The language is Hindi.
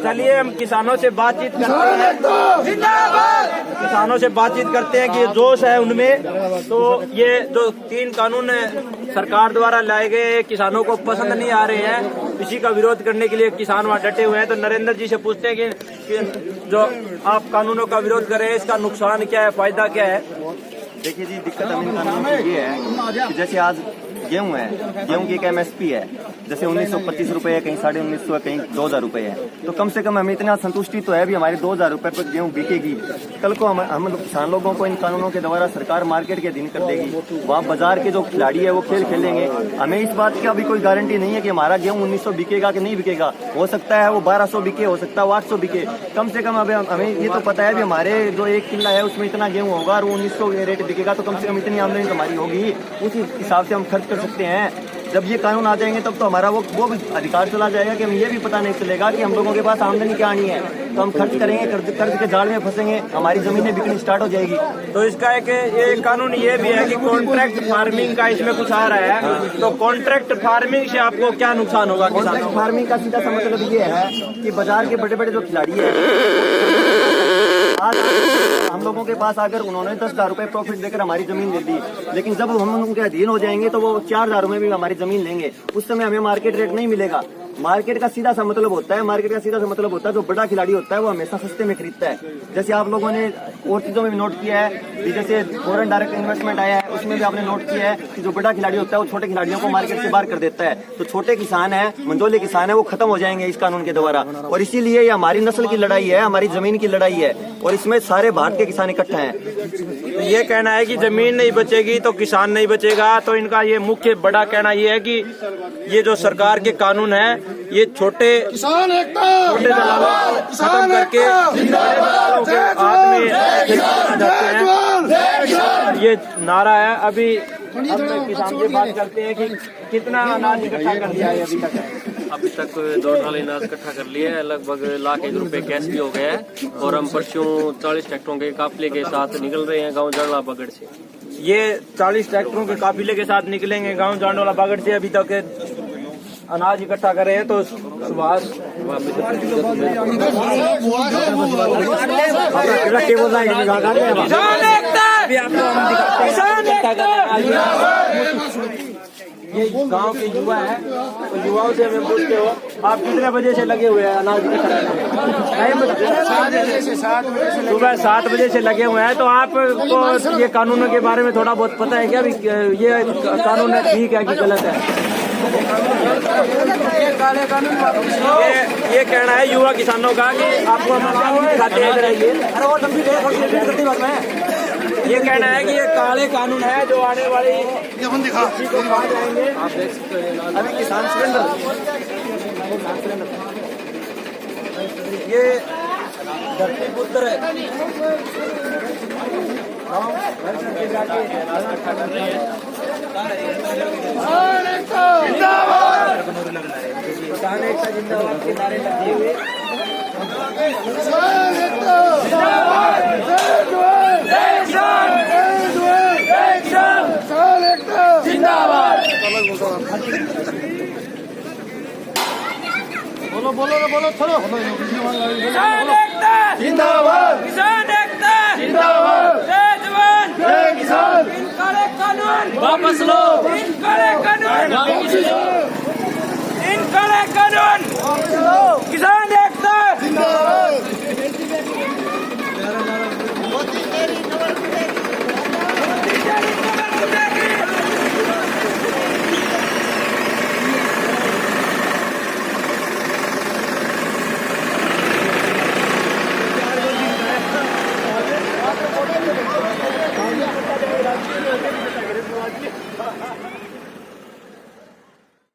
चलिए हम किसानों से बातचीत करते हैं, किसानों से बातचीत करते हैं कि ये जोश है उनमें। तो ये जो 3 कानून सरकार द्वारा लाए गए किसानों को पसंद नहीं आ रहे हैं, इसी का विरोध करने के लिए किसान वहाँ डटे हुए हैं। तो नरेंद्र जी से पूछते हैं कि जो आप कानूनों का विरोध कर रहे हैं, इसका नुकसान क्या है, फायदा क्या है? देखिए जी, दिक्कत हम इन कानूनों की ये है कि जैसे आज गेहूं है, गेहूं की एक MSP है, जैसे 1925 रुपए है, कहीं 1950 है, कहीं 2000 रुपए है। तो कम से कम हमें इतना संतुष्टि तो है भी हमारे 2000 रुपए पर गेहूं बिकेगी। कल को हम किसान लोगों को इन कानूनों के द्वारा सरकार मार्केट के अधीन कर देगी, वहाँ बाजार के जो खिलाड़ी है वो खेल खेलेंगे। हमें इस बात की अभी कोई गारंटी नहीं है कि हमारा गेहूं 1900 बिकेगा कि नहीं बिकेगा। हो सकता है वो 1200 बिके, हो सकता है वो 800 बिके। कम से कम हमें ये तो पता है भी हमारे जो 1 किला है उसमें इतना गेहूं होगा और वो 1900 रेट बिकेगा, तो कम से कम इतनी आमदनी हमारी होगी, उसी हिसाब से हम खर्च कर सकते हैं। जब ये कानून आ जाएंगे तब तो हमारा वो भी अधिकार चला जाएगा कि हम ये भी पता नहीं चलेगा कि हम लोगों के पास आमदनी क्या आनी है। तो हम खर्च करेंगे, कर्ज के जाल में फंसेंगे, हमारी जमीनें बिकनी स्टार्ट हो जाएगी। तो इसका एक ये कानून ये भी है कि कॉन्ट्रैक्ट फार्मिंग का इसमें कुछ आ रहा है। तो कॉन्ट्रैक्ट फार्मिंग से आपको क्या नुकसान होगा? कॉन्ट्रैक्ट फार्मिंग का सीधा सा मतलब ये है कि बाजार के बड़े बड़े जो खिलाड़ी है, आज हम लोगों के पास अगर उन्होंने 10,000 रुपए प्रॉफिट देकर हमारी जमीन दे दी, लेकिन जब हम उनके अधीन हो जाएंगे तो वो 4,000 में भी हमारी जमीन लेंगे। उस समय हमें मार्केट रेट नहीं मिलेगा। मार्केट का सीधा सा मतलब होता है जो बड़ा खिलाड़ी होता है वो हमेशा सस्ते में खरीदता है। जैसे आप लोगों ने और चीजों में भी नोट किया है, जैसे फॉरेन डायरेक्ट इन्वेस्टमेंट आया है, उसमें भी आपने नोट किया है कि जो बड़ा खिलाड़ी होता है वो छोटे खिलाड़ियों को मार्केट से बाहर कर देता है। तो छोटे किसान है, मंझोले किसान है, वो खत्म हो जाएंगे इस कानून के द्वारा। और इसीलिए ये हमारी नस्ल की लड़ाई है, हमारी जमीन की लड़ाई है, और इसमें सारे भारत के किसान इकट्ठा हैं। ये कहना है कि जमीन नहीं बचेगी तो किसान नहीं बचेगा। तो इनका ये मुख्य बड़ा कहना ये है कि ये जो सरकार के कानून है ये छोटे दलालों को खत्म करके बड़े दलालों के हाथ में जाते हैं। ये नारा है। अभी हम किसान से बात करते हैं कि कितना अनाज इकट्ठा कर लिया है अभी तक 2 ट्राली अनाज इकट्ठा कर लिए है, लगभग ₹1,00,000 कैश भी हो गया है। और हम परसों 40 ट्रैक्टरों के काफिले के साथ निकल रहे हैं गांव जांडोला बगड़ से। ये 40 ट्रैक्टरों के काफिले के साथ निकलेंगे गांव जांडोला बगड़ से। अभी तक अनाज इकट्ठा कर रहे हैं। तो सुभाष ये गांव के युवा है, तो युवाओं से हमें पूछते हो आप कितने बजे से लगे हुए हैं अनाज इकट्ठा करने? सुबह 7 बजे से लगे हुए हैं। तो आपको ये कानूनों के बारे में थोड़ा बहुत पता है क्या? ये कानून है ठीक है कि गलत है? ये कहना है युवा किसानों का कि आपको हम दिखाते हैं। ये कहना है कि ये काले कानून है जो आने वाली को खा जाएंगे। आप देख सकते हैं अभी किसान सिलेंडर, ये धरती पुत्र है, किसान एकता जिंदाबाद के नारे लगे हुए। बोलो छोड़ो। किसान एकता जिंदाबाद, किसान एकता जिंदाबाद, जय जवान जय किसान। इन काले कानून वापस लो, इन काले कानून वापस लो, इन काले कानून किसान एकता जिंदाबाद।